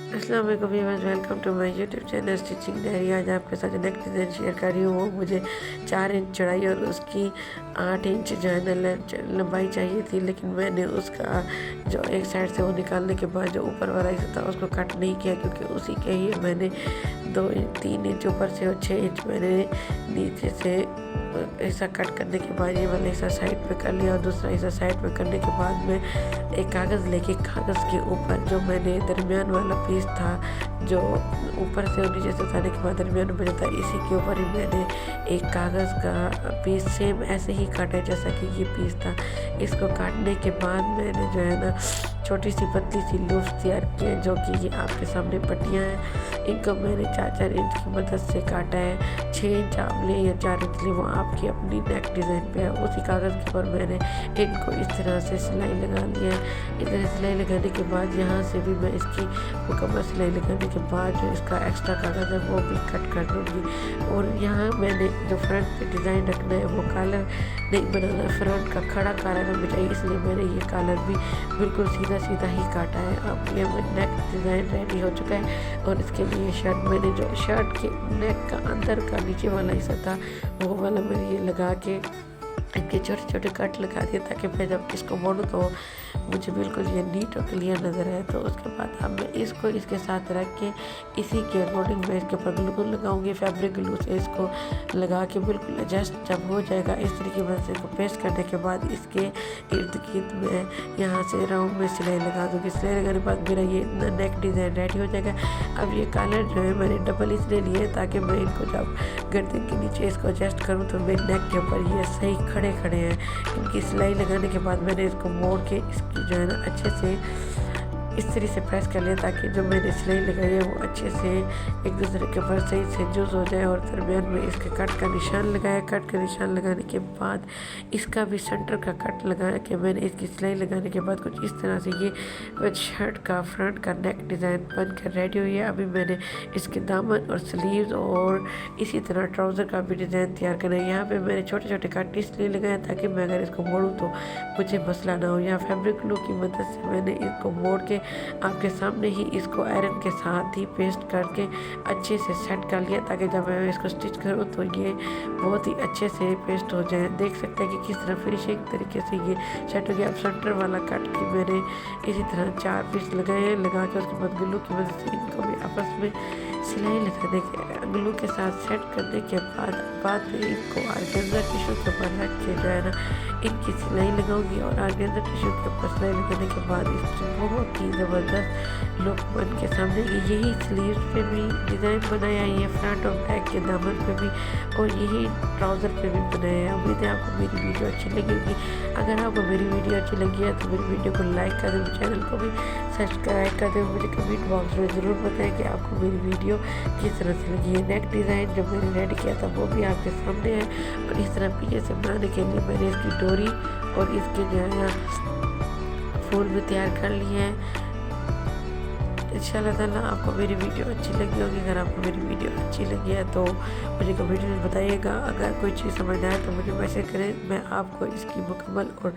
अस्सलाम वालेकुम viewers, welcome to my YouTube channel stitching diary. आज आपके साथ जो नेक डिज़ाइन शेयर कर रही हूँ वो मुझे 4 इंच चौड़ाई और उसकी 8 इंच जो है ना लंबाई चाहिए थी, लेकिन मैंने उसका जो एक साइड से वो निकालने के बाद जो ऊपर वाला हिस्सा था उसको कट नहीं किया, क्योंकि उसी के ही मैंने 3 इंच ऊपर से और 6 इंच मैंने नीचे से हिस्सा कट करने के बाद ये वाला हिस्सा साइड पे कर लिया और दूसरा हिस्सा साइड पे करने के बाद में एक कागज़ लेके कागज़ के ऊपर जो मैंने दरमियान वाला पीस था जो ऊपर से और नीचे से उतारने के बाद दरमियान में बचा था, इसी के ऊपर ही मैंने एक कागज़ का पीस सेम ऐसे ही काटा जैसा कि ये पीस था। इसको काटने के बाद मैंने जो है ना छोटी सी पतली सी लूप्स तैयार किए, जो कि ये आपके सामने पट्टियाँ हैं। इनको मैंने 4-4 इंच की मदद से काटा है। 6 इंच आप लें या 4 इंच लें, वो आपकी अपनी नेक डिज़ाइन पे है। उसी कागज़ के ऊपर मैंने इनको इस तरह से सिलाई लगा लिया है। इस तरह सिलाई लगाने के बाद यहाँ से भी मैं इसकी मुकम्मल सिलाई लगाने के बाद जो इसका एक्स्ट्रा कागज़ है वो भी कट कर दूँगी। और यहाँ मैंने जो फ्रंट पे डिज़ाइन रखना है वो कॉलर नहीं बनाना, फ्रंट का खड़ा कॉलर हमें चाहिए, इसलिए मैंने ये कॉलर भी बिल्कुल सीधा ही काटा है। अब ये नेक डिज़ाइन रेडी हो चुका है और इसके लिए शर्ट मैंने जो शर्ट के नेक का अंदर का नीचे वाला हिस्सा था वो वाला मैंने ये लगा के इनके छोटे छोटे कट लगा दिए, ताकि मैं जब इसको मोड़ूँ तो मुझे बिल्कुल ये नीट और क्लियर नज़र आए। तो उसके बाद अब मैं इसको इसके साथ रख के इसी के अकॉर्डिंग मैं इसके ऊपर ग्लू लगाऊंगी। फैब्रिक ग्लू से इसको लगा के बिल्कुल एडजस्ट जब हो जाएगा इस तरीके से इसको पेस्ट करने के बाद इसके इर्द गिर्द में यहाँ से राउंड में सिलाई लगा दूँगी। सिलाई लगाने के बाद मेरा ये नेक डिज़ाइन रेडी हो जाएगा। अब ये कॉलर जो है मैंने डबल इसलिए लिए ताकि मैं इनको जब गर्दन के नीचे इसको एडजस्ट करूँ तो मेरे नेक के ऊपर ये सही खड़े हैं। इनकी सिलाई लगाने के बाद मैंने इसको मोड़ के इसकी जो है ना अच्छे से इस तरीके से प्रेस कर लिया, ताकि जो मैंने सिलाई लगाई है वो अच्छे से एक दूसरे के ऊपर सही से जुज़ हो जाए। और दरमियान में इसके कट का निशान लगाया। कट का निशान लगाने के बाद इसका भी सेंटर का कट लगाया कि मैंने इसकी सिलाई लगाने के बाद कुछ इस तरह से ये शर्ट का फ्रंट का नेक डिज़ाइन बनकर रेडी हुई है। अभी मैंने इसके दामन और स्लीव्स और इसी तरह ट्राउज़र का भी डिज़ाइन तैयार करना है। यहाँ पर मैंने छोटे छोटे कट इसलिए लगाए ताकि मैं अगर इसको मोड़ूँ तो मुझे मसला ना हो। यहाँ फैब्रिक ग्लू की मदद से मैंने इसको मोड़ के आपके सामने ही इसको आयरन के साथ ही पेस्ट करके अच्छे से सेट कर लिया, ताकि जब मैं इसको स्टिच करूँ तो ये बहुत ही अच्छे से पेस्ट हो जाए। देख सकते हैं कि किस तरह फिनिशिंग तरीके से ये सेट हो गया। अब सेंटर वाला कट की मैंने इसी तरह 4 पीस लगाए हैं। लगा के उसके बाद ग्लू की वजह से इनको भी आपस में सिलाई लगाने के ग्लू के साथ सेट करने के बाद में इनको ऑर्गेन्जा टिश्यू के ऊपर रख के जो है ना इनकी सिलाई लगाऊंगी। और ऑर्गेन्जा टिश्यू के ऊपर सिलाई लगाने के बाद इसकी बहुत ही ज़बरदस्त लुक बन के सामने यही स्लीव्स पे भी डिज़ाइन बनाया है, ये फ्रंट और बैक के दामन पे भी और यही ट्राउज़र पे भी बनाया है। उम्मीद है आपको मेरी वीडियो अच्छी लगेगी। अगर आपको मेरी वीडियो अच्छी लगी है तो मेरी वीडियो को लाइक कर दें, चैनल को भी सब्सक्राइब कर दें। मुझे कमेंट बॉक्स में ज़रूर बताएं कि आपको मेरी वीडियो किस तरह से लगी है। नेक डिज़ाइन जो मैंने रेडी किया था वो भी आपके सामने है। और इस तरह पीछे से बनाने के लिए मैंने इसकी डोरी और इसके जो है फूल भी तैयार कर लिए हैं। इंशाल्लाह ताला आपको मेरी वीडियो अच्छी लगी होगी। अगर आपको मेरी वीडियो अच्छी लगी है तो मुझे कमेंट में बताइएगा। अगर कोई चीज़ समझ आए तो मुझे मैसेज करें, मैं आपको इसकी मुकम्मल और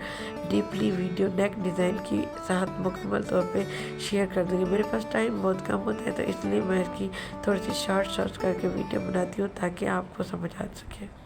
डीपली वीडियो नेक डिज़ाइन की साथ मुकम्मल तौर पे शेयर कर दूँगी। मेरे पास टाइम बहुत कम होता है तो इसलिए मैं इसकी थोड़ी सी शॉर्ट करके वीडियो बनाती हूँ ताकि आपको समझ आ सके।